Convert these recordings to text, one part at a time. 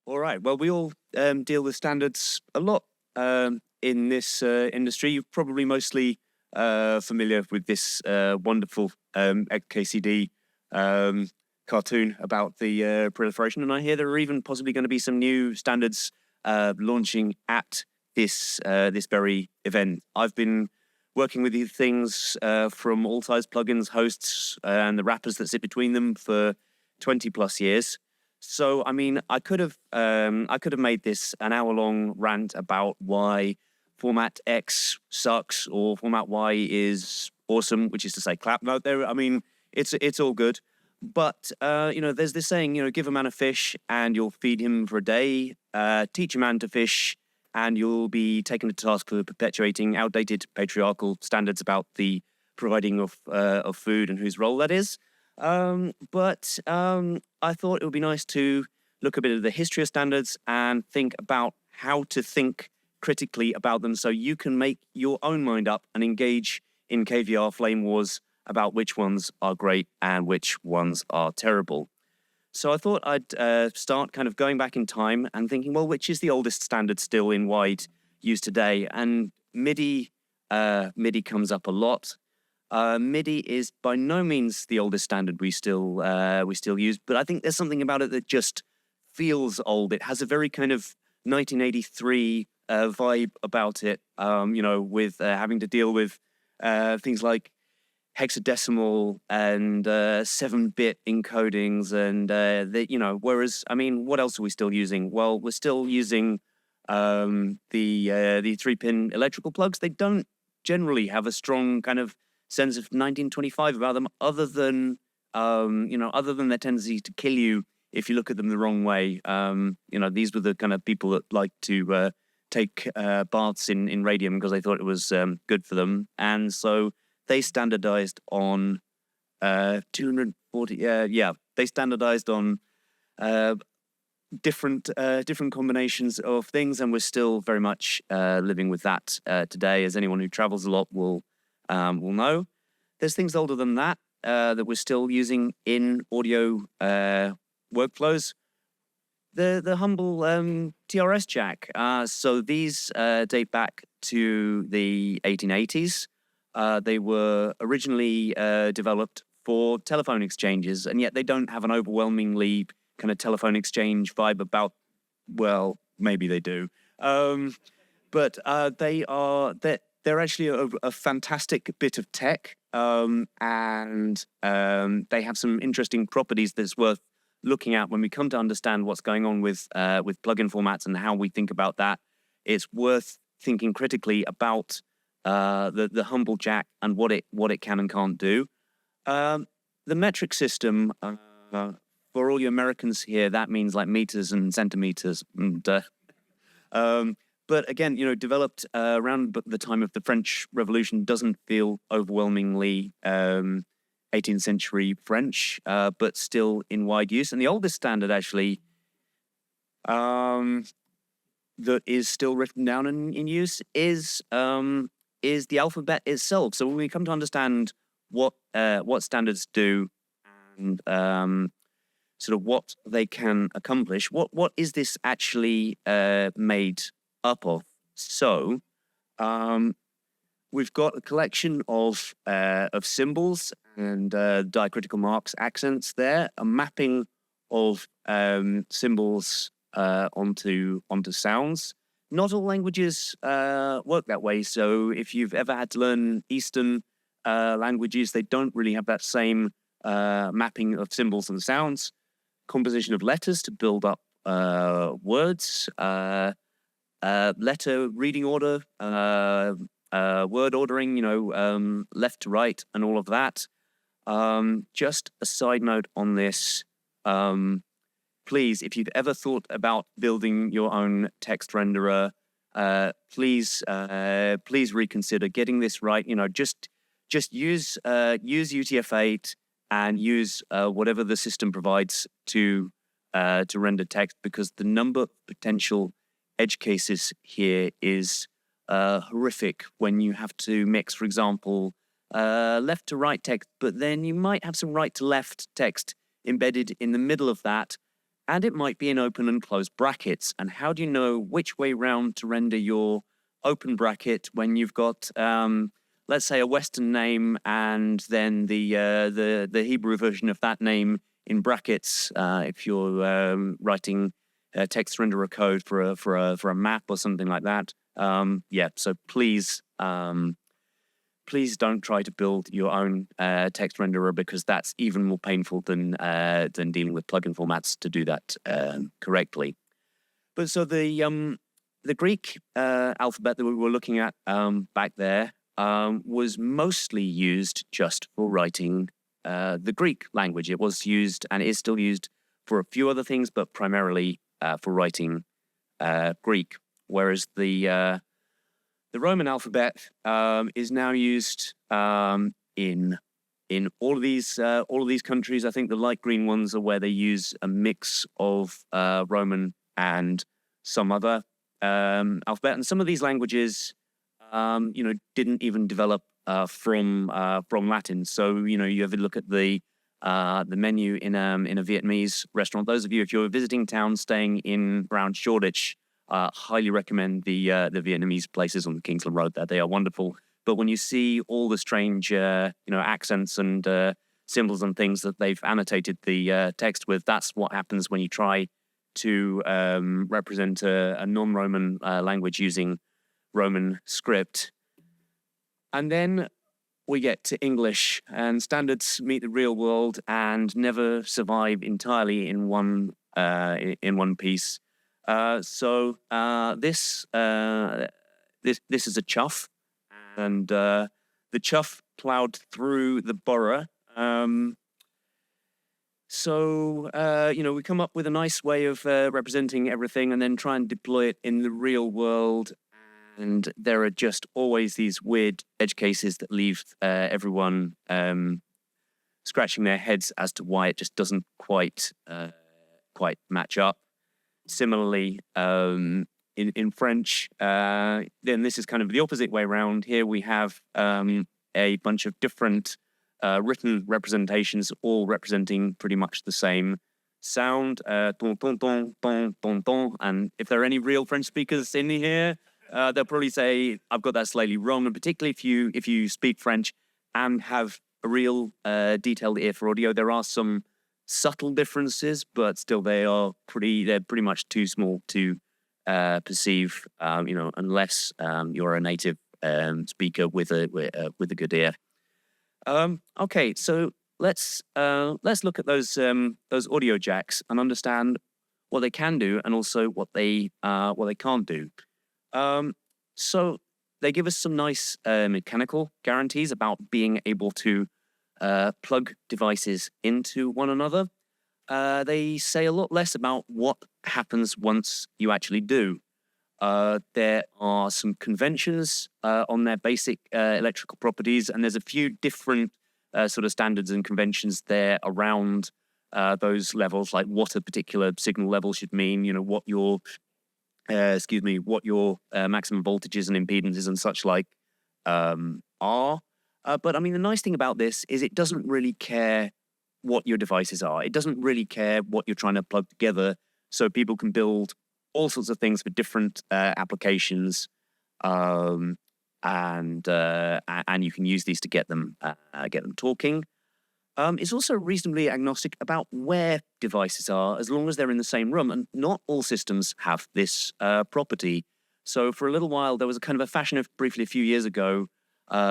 All right. Well, we all deal with standards a lot in this industry. You're probably mostly familiar with this wonderful KCD cartoon about the proliferation. And I hear there are even possibly going to be some new standards launching at this very event. I've been working with these things from all size plugins, hosts, and the wrappers that sit between them for 20 plus years. So, I mean, I could have made this an hour-long rant about why format X sucks or format Y is awesome, which is to say, clap note there. I mean, it's all good, but there's this saying, give a man a fish and you'll feed him for a day. Teach a man to fish, and you'll be taken to task for perpetuating outdated patriarchal standards about the providing of food and whose role that is. But I thought it would be nice to look a bit at the history of standards and think about how to think critically about them so you can make your own mind up and engage in KVR flame wars about which ones are great and which ones are terrible. So I thought I'd start kind of going back in time and thinking, well, which is the oldest standard still in wide use today? And MIDI comes up a lot. MIDI is by no means the oldest standard we still use, but I think there's something about it that just feels old. It has a very kind of 1983 vibe about it, with having to deal with things like hexadecimal and 7-bit encodings, and whereas, I mean, what else are we still using? Well, we're still using the 3-pin electrical plugs. They don't generally have a strong kind of sense of 1925 about them, other than their tendency to kill you if you look at them the wrong way. These were the kind of people that like to take baths in radium because they thought it was good for them, and so they standardized on 240. They standardized on different combinations of things, and we're still very much living with that today. As anyone who travels a lot will know, there's things older than that that we're still using in audio workflows. The humble TRS jack. So these date back to the 1880s. They were originally developed for telephone exchanges, and yet they don't have an overwhelmingly kind of telephone exchange vibe about. Well, maybe they do, but they're actually a fantastic bit of tech, and they have some interesting properties that's worth looking at when we come to understand what's going on with plugin formats and how we think about that. It's worth thinking critically about the humble jack and what it can and can't do. The metric system, for all you Americans here, that means like meters and centimeters. But again, developed around the time of the French Revolution, doesn't feel overwhelmingly 18th century French, but still in wide use. And the oldest standard, actually, that is still written down in use is the alphabet itself. So when we come to understand what standards do and sort of what they can accomplish, what is this actually made up of? So we've got a collection of symbols and diacritical marks, accents there, a mapping of symbols onto sounds. Not all languages work that way. So if you've ever had to learn Eastern languages, they don't really have that same mapping of symbols and sounds. Composition of letters to build up words, letter reading order, word ordering, left to right, and all of that. Just a side note on this. Please, if you've ever thought about building your own text renderer, please reconsider getting this right. Just use UTF-8 and use whatever the system provides to render text, because the number of potential edge cases here is horrific when you have to mix, for example, left to right text, but then you might have some right to left text embedded in the middle of that. and it might be in open and closed brackets. And how do you know which way round to render your open bracket when you've got, let's say, a Western name and then the Hebrew version of that name in brackets? If you're writing text renderer code for a map or something like that, yeah. So please don't try to build your own text renderer, because that's even more painful than dealing with plugin formats to do that correctly. But so the Greek alphabet that we were looking at back there was mostly used just for writing the Greek language. It was used and is still used for a few other things, but primarily for writing Greek. Whereas the Roman alphabet is now used in all of these countries. I think the light green ones are where they use a mix of Roman and some other alphabet. And some of these languages, didn't even develop from Latin. So you ever look at the menu in a Vietnamese restaurant. Those of you, if you're visiting town, staying in around Shoreditch, highly recommend the Vietnamese places on the Kingsland Road there. They are wonderful. But when you see all the strange, accents and symbols and things that they've annotated the text with, that's what happens when you try to represent a non-Roman language using Roman script. And then we get to English, and standards meet the real world and never survive entirely in one piece. So this is a chuff, and the chuff ploughed through the borough. We come up with a nice way of representing everything, and then try and deploy it in the real world. And there are just always these weird edge cases that leave everyone scratching their heads as to why it just doesn't quite match up. Similarly, in French, then this is kind of the opposite way around. Here we have a bunch of different written representations, all representing pretty much the same sound. Ton, ton, ton, ton, ton, ton. And if there are any real French speakers in here, they'll probably say I've got that slightly wrong. And particularly if you speak French and have a real detailed ear for audio, there are some subtle differences, but still they're pretty much too small to perceive. Unless you're a native speaker with a good ear. Okay, so let's look at those audio jacks and understand what they can do and also what they can't do. So they give us some nice mechanical guarantees about being able to plug devices into one another. They say a lot less about what happens once you actually do. There are some conventions on their basic electrical properties, and there's a few different sort of standards and conventions there around those levels, like what a particular signal level should mean, what your maximum voltages and impedances and such like are. But I mean, the nice thing about this is it doesn't really care what your devices are. It doesn't really care what you're trying to plug together. So people can build all sorts of things for different applications, and you can use these to get them talking. It's also reasonably agnostic about where devices are, as long as they're in the same room. And not all systems have this property. So for a little while, there was a kind of a fashion briefly a few years ago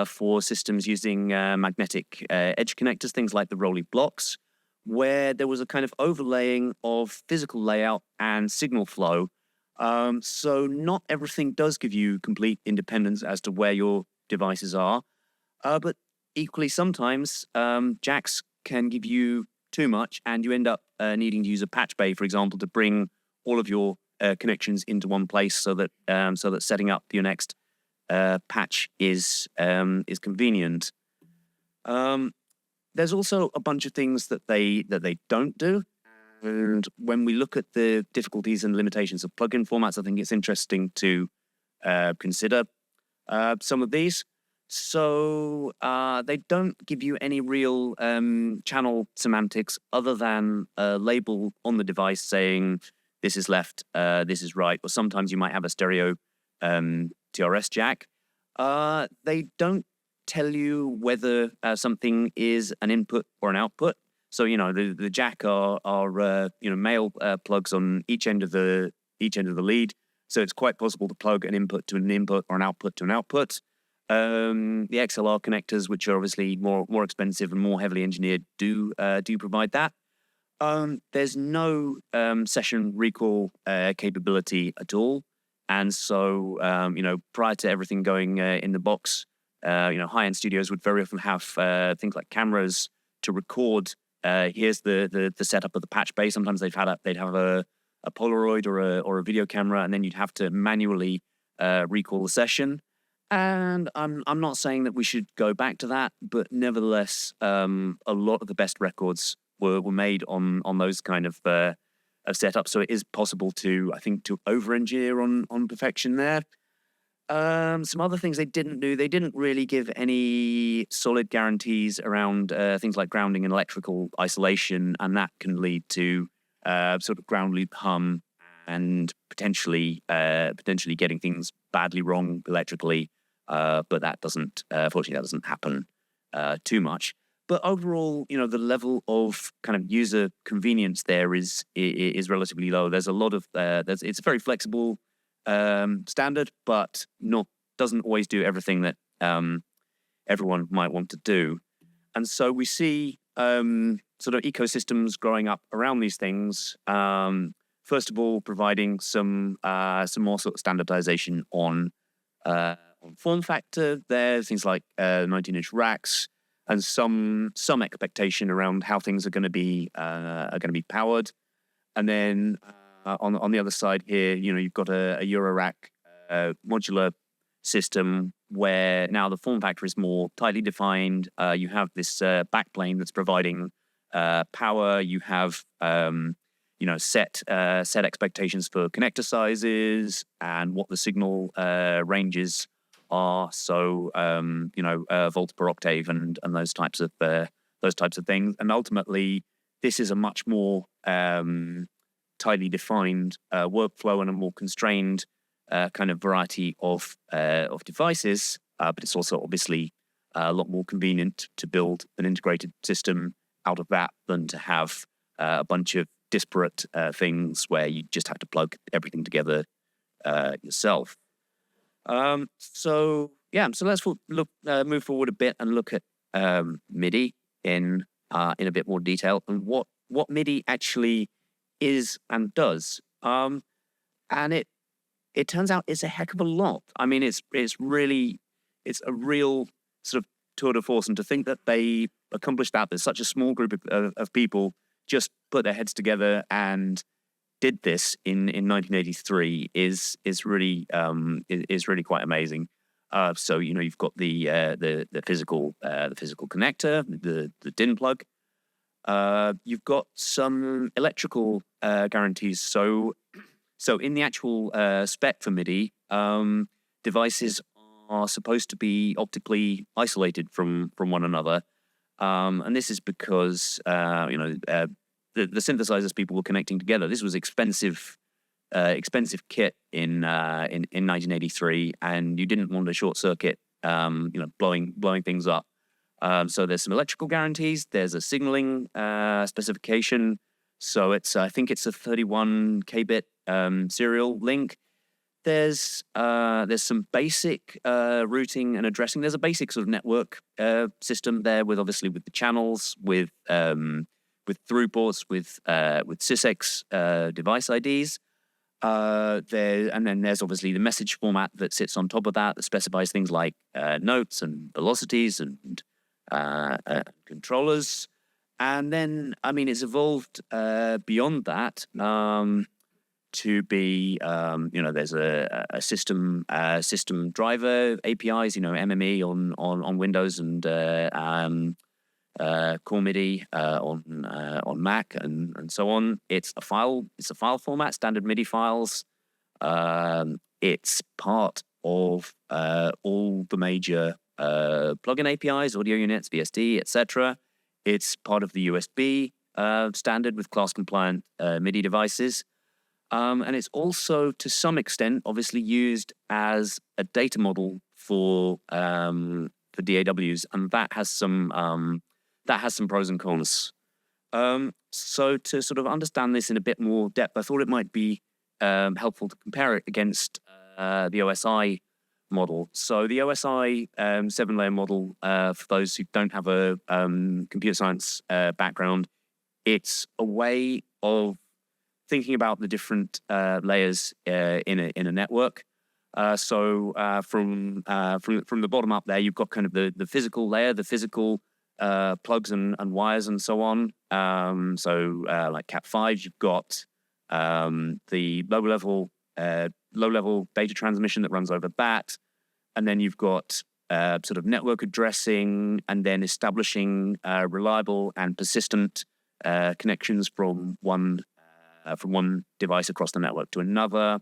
for systems using magnetic edge connectors, things like the Rolly blocks, where there was a kind of overlaying of physical layout and signal flow. So not everything does give you complete independence as to where your devices are, but equally sometimes jacks can give you too much, and you end up needing to use a patch bay, for example, to bring all of your connections into one place, so that setting up your next patch is convenient. There's also a bunch of things that they don't do. And when we look at the difficulties and limitations of plugin formats, I think it's interesting to consider some of these. So they don't give you any real channel semantics other than a label on the device saying this is left, this is right, or sometimes you might have a stereo TRS jack. They don't tell you whether something is an input or an output. So the jack are male plugs on each end of the lead. So it's quite possible to plug an input to an input or an output to an output. The XLR connectors, which are obviously more expensive and more heavily engineered, do provide that. There's no session recall capability at all, and so prior to everything going in the box, high-end studios would very often have things like cameras to record. Here's the setup of the patch bay. Sometimes they'd have a Polaroid or a video camera, and then you'd have to manually recall the session. And I'm not saying that we should go back to that, but nevertheless, a lot of the best records were made on those kind of setups. So it is possible to over-engineer on perfection there. Some other things they didn't do. They didn't really give any solid guarantees around things like grounding and electrical isolation, and that can lead to sort of ground loop hum and potentially getting things badly wrong electrically. But that doesn't, fortunately, that doesn't happen too much. But overall, the level of kind of user convenience there is relatively low. There's a lot of it's a very flexible standard, but doesn't always do everything that everyone might want to do. And so we see sort of ecosystems growing up around these things. First of all, providing some more sort of standardization on form factor. There's things like 19-inch racks and some expectation around how things are going to be powered. And then on the other side here, you've got a Eurorack modular system where now the form factor is more tightly defined. You have this backplane that's providing power. You have set expectations for connector sizes and what the signal ranges are. So volts per octave and those types of things. And ultimately, this is a much more tightly defined workflow and a more constrained kind of variety of devices. But it's also obviously a lot more convenient to build an integrated system out of that than to have a bunch of disparate things where you just have to plug everything together yourself. So let's move forward a bit and look at Midi in a bit more detail and what Midi actually is and does. And it turns out it's a heck of a lot. I mean, it's a real sort of tour de force, and to think that they accomplished that, there's such a small group of people just put their heads together and did this in 1983 is really quite amazing. So you've got the physical connector, the DIN plug. You've got some electrical guarantees. So in the actual spec for Midi, devices are supposed to be optically isolated from one another. And this is because the synthesizers people were connecting together. This was expensive kit in 1983, and you didn't want a short circuit, blowing things up. So there's some electrical guarantees. There's a signaling specification. So I think it's a 31 kbit serial link. There's some basic routing and addressing. There's a basic sort of network system there with the channels, with through ports, with SysX device IDs. And then there's obviously the message format that sits on top of that specifies things like notes and velocities and controllers. And then, it's evolved beyond that to be, there's a system driver APIs, MME on Windows and Core Midi on Mac and so on. It's a file format, standard MIDI files. It's part of all the major plugin APIs, audio units, BSD, etc. It's part of the USB standard with class-compliant MIDI devices. And it's also, to some extent, obviously used as a data model for DAWs, and that has some pros and cons. So to sort of understand this in a bit more depth, I thought it might be helpful to compare it against the OSI model. So the OSI 7-layer model, for those who don't have a computer science background, it's a way of thinking about the different layers in a network. So from the bottom up there, you've got kind of the physical layer, the physical plugs and wires and so on. So like Cat5, you've got the low level data transmission that runs over that, and then you've got sort of network addressing, and then establishing reliable and persistent connections from one device across the network to another,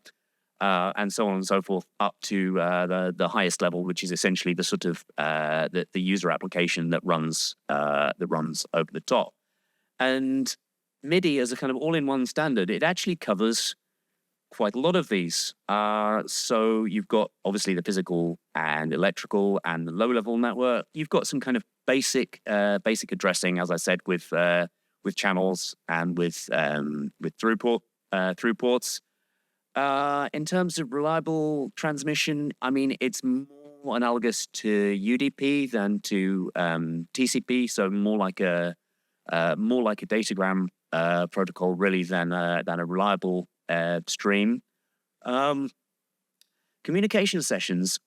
and so on and so forth, up to the highest level, which is essentially the sort of the user application that runs over the top. And MIDI, as a kind of all-in-one standard, it actually covers quite a lot of these. So you've got obviously the physical and electrical and the low-level network. You've got some kind of basic addressing, as I said, with channels and with through ports. In terms of reliable transmission, I mean, it's more analogous to UDP than to TCP, so more like a datagram protocol, really, than a reliable stream. Communication sessions,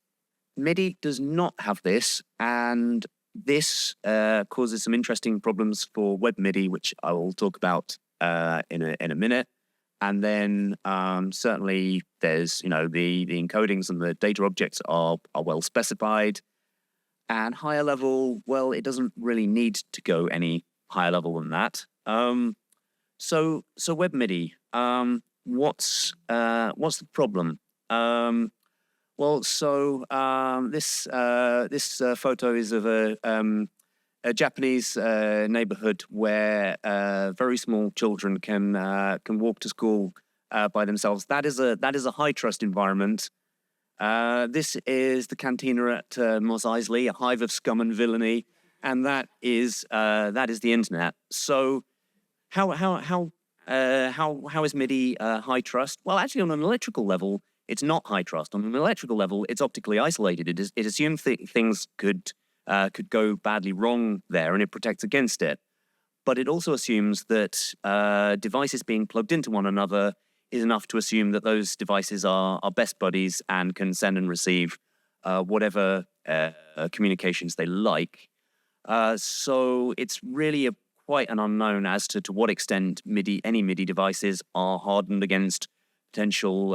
MIDI does not have this, and this causes some interesting problems for web MIDI, which I will talk about in a minute. And then certainly there's, the encodings and the data objects are well specified. And higher level, well, it doesn't really need to go any higher level than that. So web MIDI, what's the problem? This photo is of a Japanese neighborhood where very small children can walk to school by themselves. That is a high trust environment. This is the cantina at Mos Eisley, a hive of scum and villainy, and that is the internet. So how is MIDI high trust? Well, actually, on an electrical level, it's not high trust. On an electrical level, it's optically isolated. It assumes things could go badly wrong there, and it protects against it. But it also assumes that devices being plugged into one another is enough to assume that those devices are best buddies and can send and receive whatever communications they like. So it's really quite an unknown as to what extent any MIDI devices are hardened against potential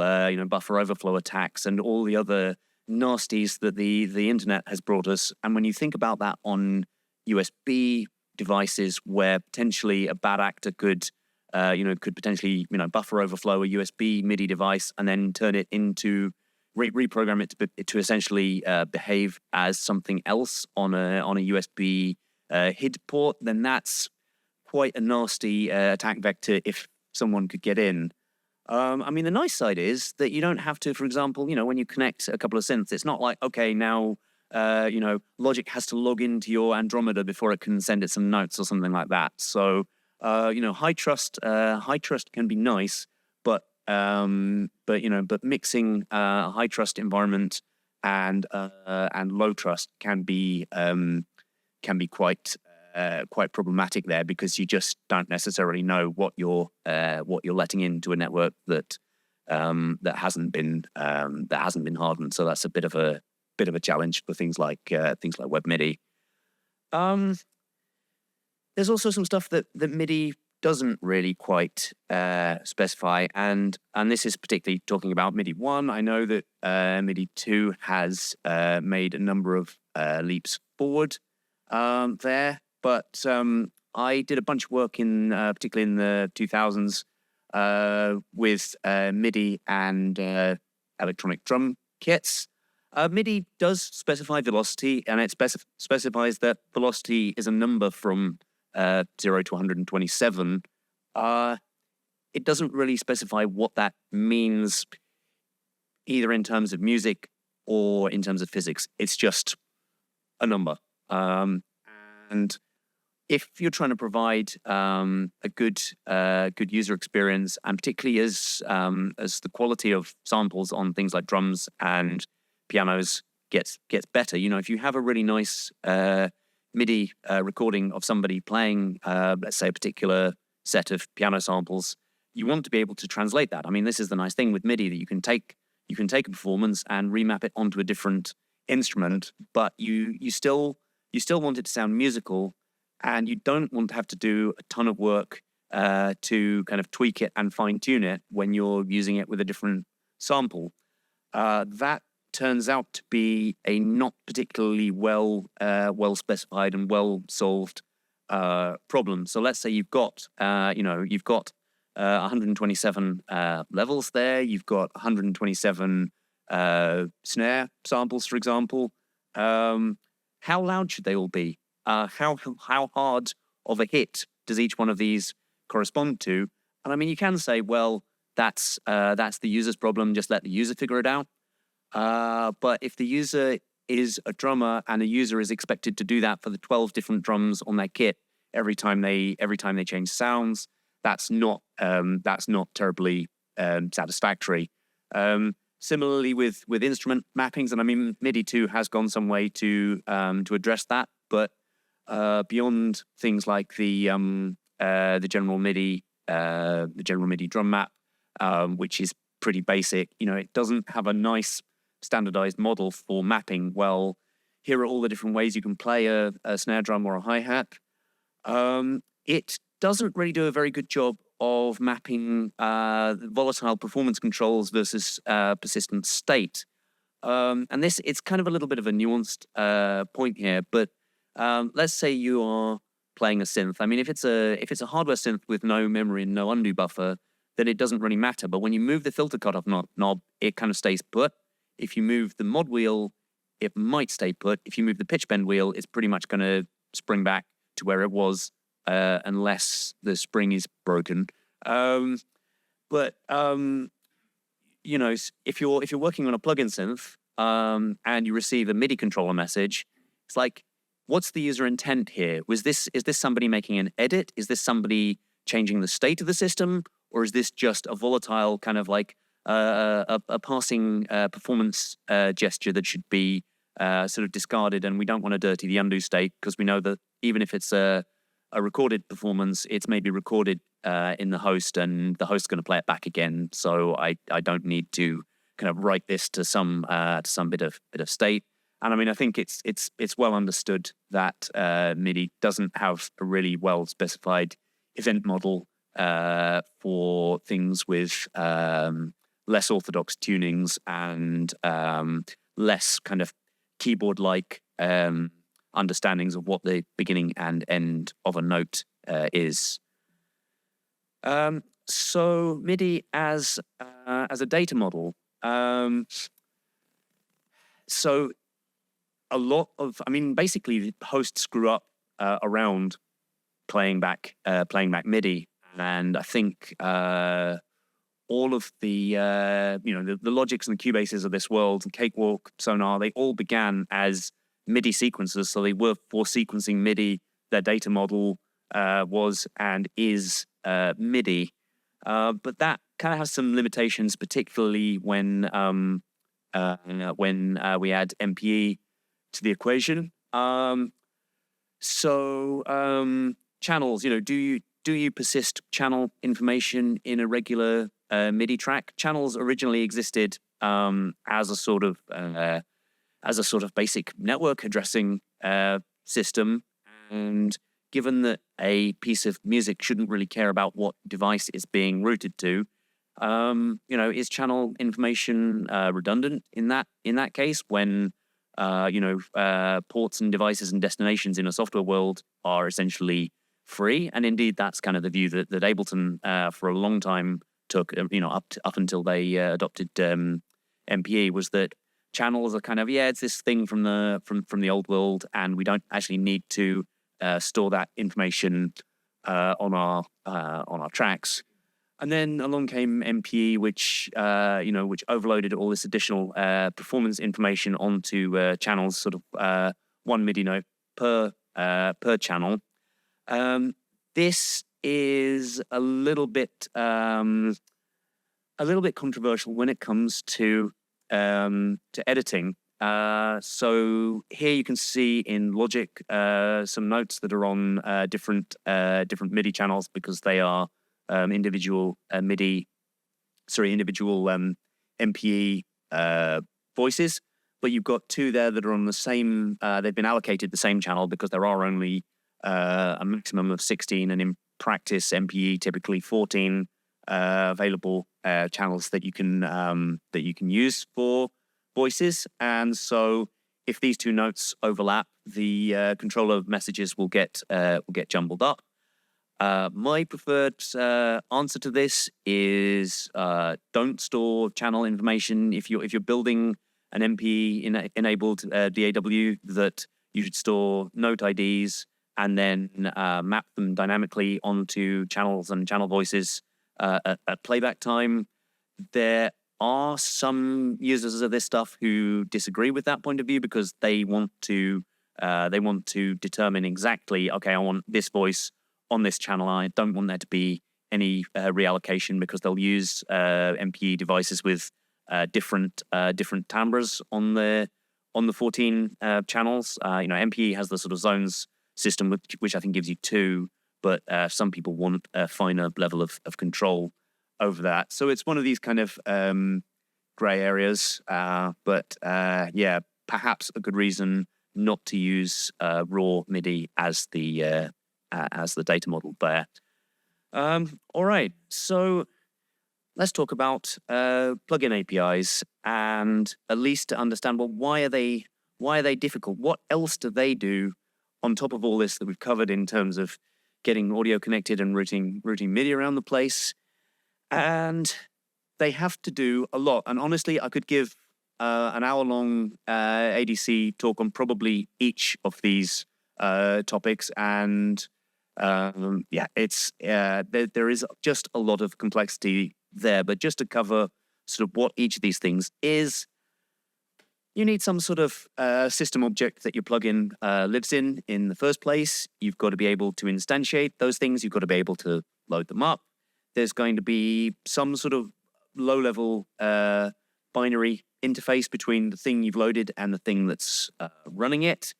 buffer overflow attacks and all the other nasties that the internet has brought us. And when you think about that on USB devices, where potentially a bad actor could potentially buffer overflow a USB MIDI device and then turn it into reprogram it to essentially behave as something else on a USB HID port, then that's quite a nasty attack vector if someone could get in. I mean, the nice side is that you don't have to, for example, when you connect a couple of synths, it's not like, okay, now, Logic has to log into your Andromeda before it can send it some notes or something like that. So, high trust can be nice, but mixing a high trust environment and low trust can be quite problematic there, because you just don't necessarily know what you're letting into a network that hasn't been hardened. So that's a bit of a challenge for things like web MIDI. There's also some stuff that MIDI doesn't really quite specify, and this is particularly talking about MIDI 1. I know that MIDI 2 has made a number of leaps forward there. But I did a bunch of work particularly in the 2000s, with MIDI and electronic drum kits. MIDI does specify velocity, and it specifies that velocity is a number from 0 to 127. It doesn't really specify what that means, either in terms of music or in terms of physics. It's just a number. And if you're trying to provide a good user experience, and particularly as the quality of samples on things like drums and pianos gets better, if you have a really nice MIDI recording of somebody playing, let's say, a particular set of piano samples, you want to be able to translate that. I mean, this is the nice thing with MIDI, that you can take a performance and remap it onto a different instrument, but you still want it to sound musical, and you don't want to have to do a ton of work to kind of tweak it and fine tune it when you're using it with a different sample. That turns out to be a not particularly well specified and well solved problem. So let's say you've got 127 levels there. You've got 127 snare samples, for example. How loud should they all be? How hard of a hit does each one of these correspond to? And I mean, you can say, well, that's the user's problem. Just let the user figure it out. But if the user is a drummer and a user is expected to do that for the 12 different drums on their kit every time they change sounds, that's not terribly satisfactory. Similarly with instrument mappings, and I mean, MIDI 2 has gone some way to address that, but beyond things like the general MIDI drum map, which is pretty basic, it doesn't have a nice standardized model for mapping. Well, here are all the different ways you can play a snare drum or a hi-hat. It doesn't really do a very good job of mapping volatile performance controls versus persistent state. And it's kind of a little bit of a nuanced point here, but let's say you are playing a synth. I mean, if it's a hardware synth with no memory and no undo buffer, then it doesn't really matter. But when you move the filter cutoff knob, it kind of stays put. If you move the mod wheel, it might stay put. If you move the pitch bend wheel, it's pretty much going to spring back to where it was, unless the spring is broken. But if you're working on a plugin synth and you receive a MIDI controller message, it's like, what's the user intent here? Is this somebody making an edit? Is this somebody changing the state of the system, or is this just a volatile kind of like a passing performance gesture that should be sort of discarded, and we don't want to dirty the undo state, because we know that even if it's a recorded performance, it's maybe recorded in the host, and the host's going to play it back again. So I don't need to kind of write this to some bit of state. And I mean, I think it's well understood that MIDI doesn't have a really well specified event model for things with less orthodox tunings and less kind of keyboard-like understandings of what the beginning and end of a note is. So MIDI as a data model. So a lot of, basically the hosts grew up around playing back MIDI, and I think all of the the Logics and the Cubases of this world, and Cakewalk, Sonar, they all began as MIDI sequencers. So they were for sequencing MIDI. Their data model was and is MIDI, but that kind of has some limitations, particularly when we add MPE to the equation. Channels, do you persist channel information in a regular MIDI track? Channels originally existed as a sort of basic network addressing system, and given that a piece of music shouldn't really care about what device it's being routed to, is channel information redundant in that case when ports and devices and destinations in a software world are essentially free? And indeed, that's kind of the view that Ableton for a long time took, up until they adopted MPE, was that channels are kind of, it's this thing from the old world, and we don't actually need to store that information on our tracks. And then along came MPE, which overloaded all this additional performance information onto channels, sort of one MIDI note per channel. This is a little bit controversial when it comes to editing. So here you can see in Logic some notes that are on different MIDI channels, because they are individual MPE voices. But you've got two there that are on the same. They've been allocated the same channel, because there are only a maximum of 16, and in practice, MPE typically 14 available channels that you can use for voices. And so, if these two notes overlap, the controller messages will get jumbled up. My preferred answer to this is don't store channel information. If you're building an MPE enabled DAW, that you should store note IDs and then map them dynamically onto channels and channel voices at playback time. There are some users of this stuff who disagree with that point of view, because they want to determine exactly, okay, I want this voice on this channel. I don't want there to be any reallocation, because they'll use MPE devices with different timbres on the 14 channels. MPE has the sort of zones system, which I think gives you 2, but some people want a finer level of control over that. So it's one of these kind of gray areas, but perhaps a good reason not to use raw MIDI as the data model there. All right, so let's talk about plugin APIs, and at least to understand, well, why are they difficult? What else do they do on top of all this that we've covered in terms of getting audio connected and routing MIDI around the place? And they have to do a lot. And honestly, I could give an hour-long ADC talk on probably each of these topics, and there is just a lot of complexity there. But just to cover sort of what each of these things is, you need some sort of system object that your plugin lives in the first place. You've got to be able to instantiate those things. You've got to be able to load them up. There's going to be some sort of low-level binary interface between the thing you've loaded and the thing that's running it.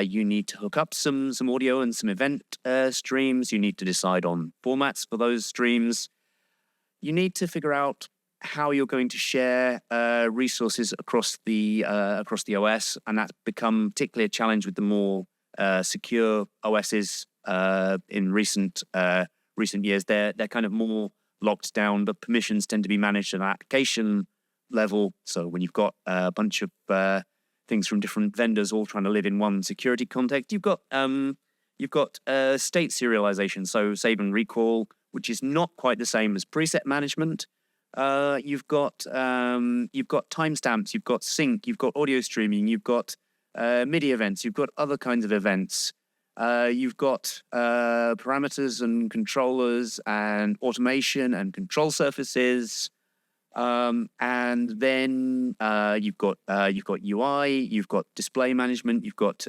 You need to hook up some audio and some event streams. You need to decide on formats for those streams. You need to figure out how you're going to share resources across the OS, and that's become particularly a challenge with the more secure OSs in recent years. They're kind of more locked down, but permissions tend to be managed at an application level. So when you've got a bunch of things from different vendors all trying to live in one security context, you've got state serialization, so save and recall, which is not quite the same as preset management. You've got timestamps, you've got sync, you've got audio streaming, you've got MIDI events, you've got other kinds of events. You've got parameters and controllers and automation and control surfaces, and then you've got UI, you've got display management, you've got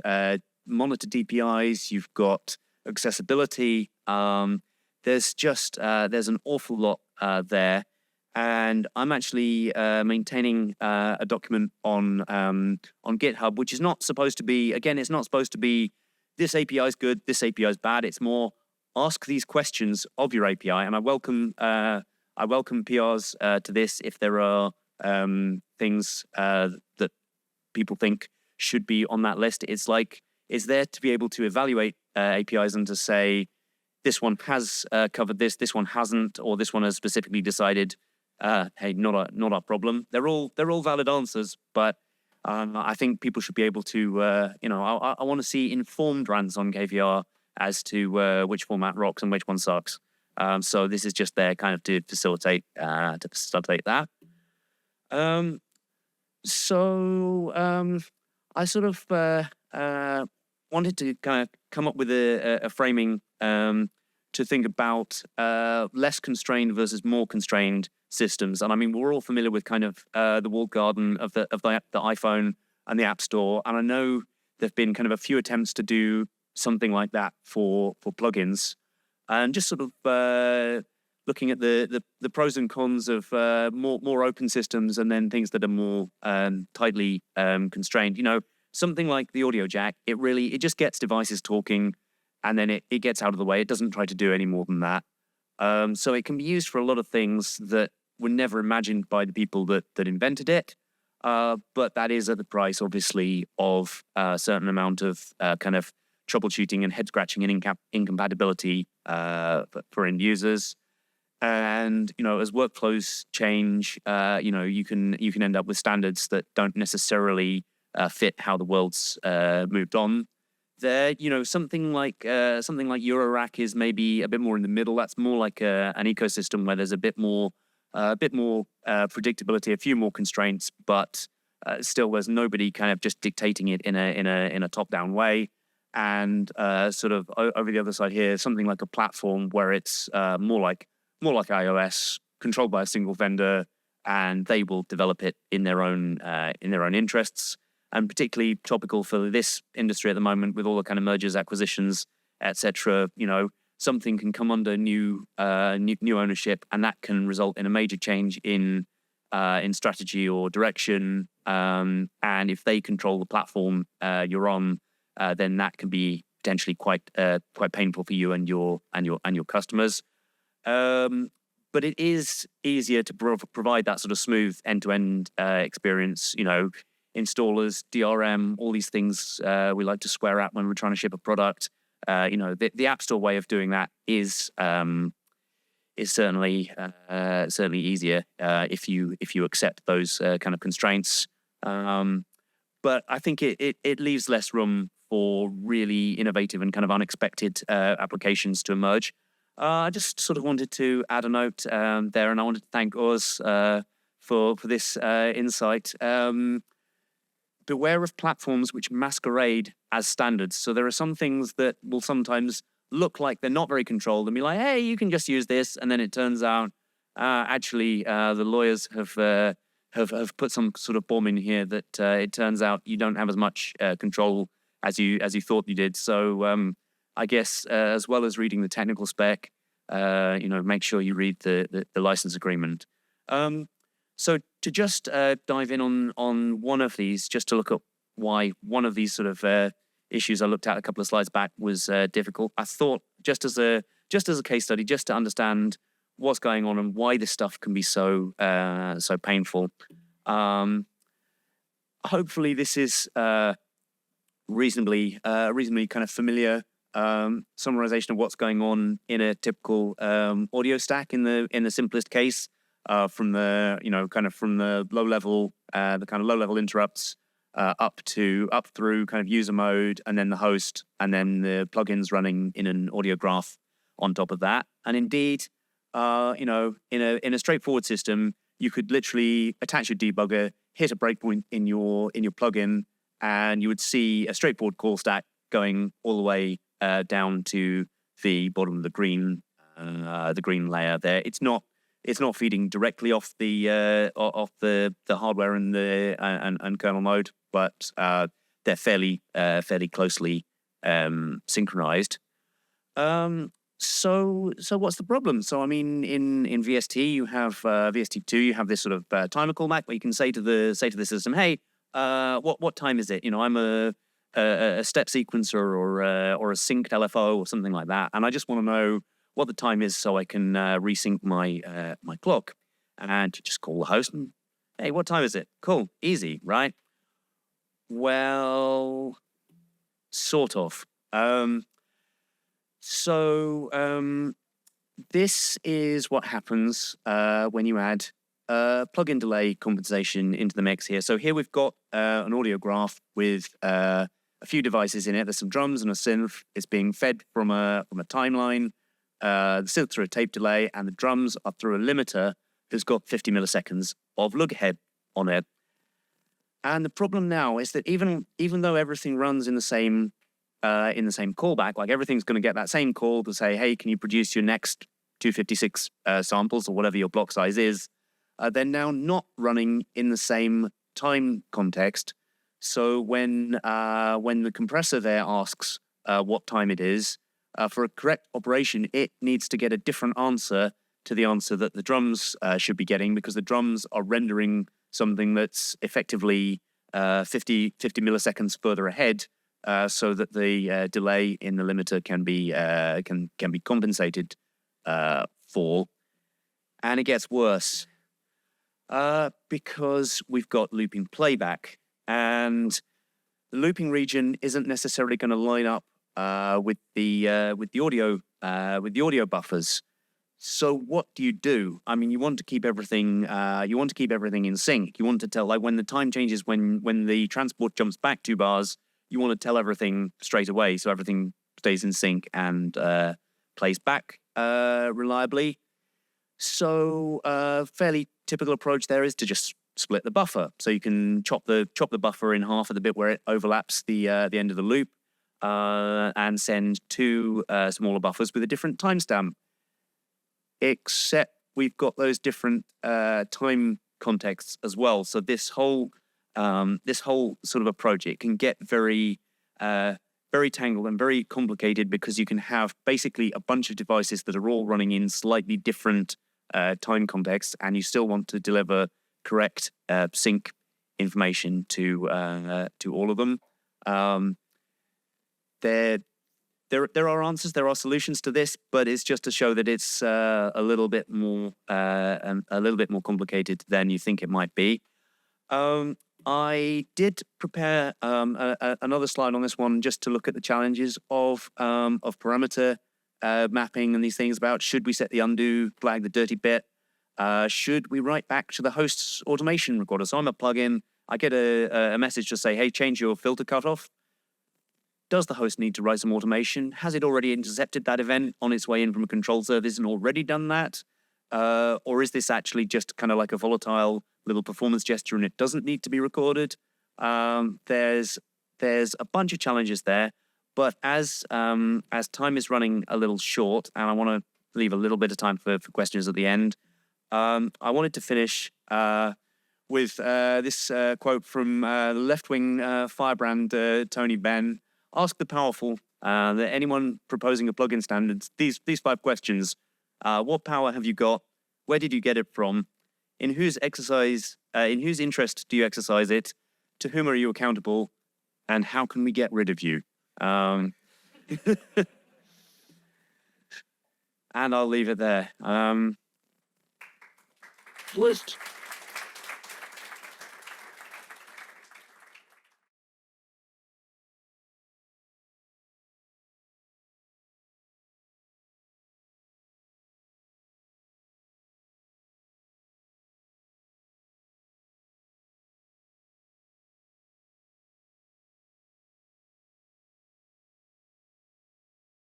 monitor DPIs, you've got accessibility. There's an awful lot there. And I'm actually maintaining a document on GitHub, which is not supposed to be, again, it's not supposed to be this API is good, this API is bad. It's more ask these questions of your API. And I welcome PRs to this if there are things that people think should be on that list. It's like, is there to be able to evaluate APIs and to say, this one has covered this one hasn't, or this one has specifically decided, hey, not our problem. They're all valid answers, but I think people should be able to, I want to see informed rants on KVR as to which format rocks and which one sucks. So this is just there kind of to facilitate that. So I sort of wanted to kind of come up with a framing to think about less constrained versus more constrained systems. And I mean, we're all familiar with kind of the walled garden of the iPhone and the App Store. And I know there've been kind of a few attempts to do something like that for plugins, and just sort of looking at the pros and cons of more open systems, and then things that are more tightly constrained. You know, something like the audio jack, it just gets devices talking, and then it gets out of the way. It doesn't try to do any more than that. So it can be used for a lot of things that were never imagined by the people that invented it. But that is at the price, obviously, of a certain amount of kind of troubleshooting and head scratching and incompatibility for end users. And you know, as workflows change, you know, you can end up with standards that don't necessarily fit how the world's moved on. There, you know, something like Eurorack is maybe a bit more in the middle. That's more like an ecosystem where there's a bit more predictability, a few more constraints, but still there's nobody kind of just dictating it in a top-down way. And sort of over the other side here, something like a platform where it's more like iOS, controlled by a single vendor, and they will develop it in their own interests. And particularly topical for this industry at the moment, with all the kind of mergers, acquisitions, etc. You know, something can come under new ownership, and that can result in a major change in strategy or direction. And if they control the platform you're on, then that can be potentially quite painful for you and your customers. But it is easier to provide that sort of smooth end-to-end experience. You know, installers, DRM, all these things we like to swear at when we're trying to ship a product. You know, the App Store way of doing that is certainly easier if you accept those kind of constraints. But I think it leaves less room for really innovative and kind of unexpected applications to emerge. I just sort of wanted to add a note there, and I wanted to thank Oz for this insight. Beware of platforms which masquerade as standards. So there are some things that will sometimes look like they're not very controlled and be like, hey, you can just use this. And then it turns out, actually, the lawyers have put some sort of bomb in here that it turns out you don't have as much control as you thought you did. So I guess as well as reading the technical spec, you know, make sure you read the license agreement. So to just dive in on one of these, just to look at why one of these sort of issues I looked at a couple of slides back was difficult. I thought just as a case study, just to understand what's going on and why this stuff can be so painful. Hopefully this is reasonably kind of familiar summarization of what's going on in a typical audio stack in the simplest case. From the low level, the kind of low level interrupts up through kind of user mode, and then the host, and then the plugins running in an audio graph on top of that. And indeed, you know, in a straightforward system, you could literally attach your debugger, hit a breakpoint in your plugin, and you would see a straightforward call stack going all the way down to the bottom of the green layer there. It's not feeding directly off the hardware and the kernel mode, but they're fairly closely synchronized. So what's the problem? So I mean, in VST you have VST2, you have this sort of timer callback where you can say to the system, hey, what time is it? You know, I'm a step sequencer or a synced LFO or something like that, and I just want to know what the time is so I can resync my clock. And just call the host and, hey, what time is it? Cool, easy, right? Well, sort of. This is what happens when you add plug-in delay compensation into the mix here. So here we've got an audio graph with a few devices in it. There's some drums and a synth. It's being fed from a timeline. The synth through a tape delay, and the drums are through a limiter that's got 50 milliseconds of look ahead on it. And the problem now is that even though everything runs in the same callback, like everything's going to get that same call to say, hey, can you produce your next 256 samples or whatever your block size is, they're now not running in the same time context. So when the compressor there asks what time it is, for a correct operation, it needs to get a different answer to the answer that the drums should be getting, because the drums are rendering something that's effectively 50 milliseconds further ahead, so that the delay in the limiter can be compensated for. And it gets worse because we've got looping playback, and the looping region isn't necessarily going to line up with the audio buffers. So what do? I mean, you want to keep everything in sync. You want to tell, like, when the time changes, when the transport jumps back 2 bars, you want to tell everything straight away, so everything stays in sync and plays back reliably. So fairly typical approach there is to just split the buffer. So you can chop the buffer in half at the bit where it overlaps the end of the loop, and send 2 smaller buffers with a different timestamp. Except we've got those different time contexts as well. So this whole sort of approach, it can get very tangled and very complicated, because you can have basically a bunch of devices that are all running in slightly different time contexts, and you still want to deliver correct sync information to all of them. There are answers, there are solutions to this, but it's just to show that it's a little bit more complicated than you think it might be. I did prepare another slide on this one just to look at the challenges of parameter mapping and these things about, should we set the undo flag, the dirty bit? Should we write back to the host's automation recorder? So I'm a plugin, I get a message to say, hey, change your filter cutoff. Does the host need to write some automation? Has it already intercepted that event on its way in from a control service and already done that? Or is this actually just kind of like a volatile little performance gesture and it doesn't need to be recorded? There's a bunch of challenges there, but as time is running a little short, and I want to leave a little bit of time for questions at the end, I wanted to finish with this quote from left-wing firebrand Tony Benn. Ask the powerful, that anyone proposing a plugin standard, these 5 questions. What power have you got? Where did you get it from? In whose interest do you exercise it? To whom are you accountable? And how can we get rid of you? And I'll leave it there.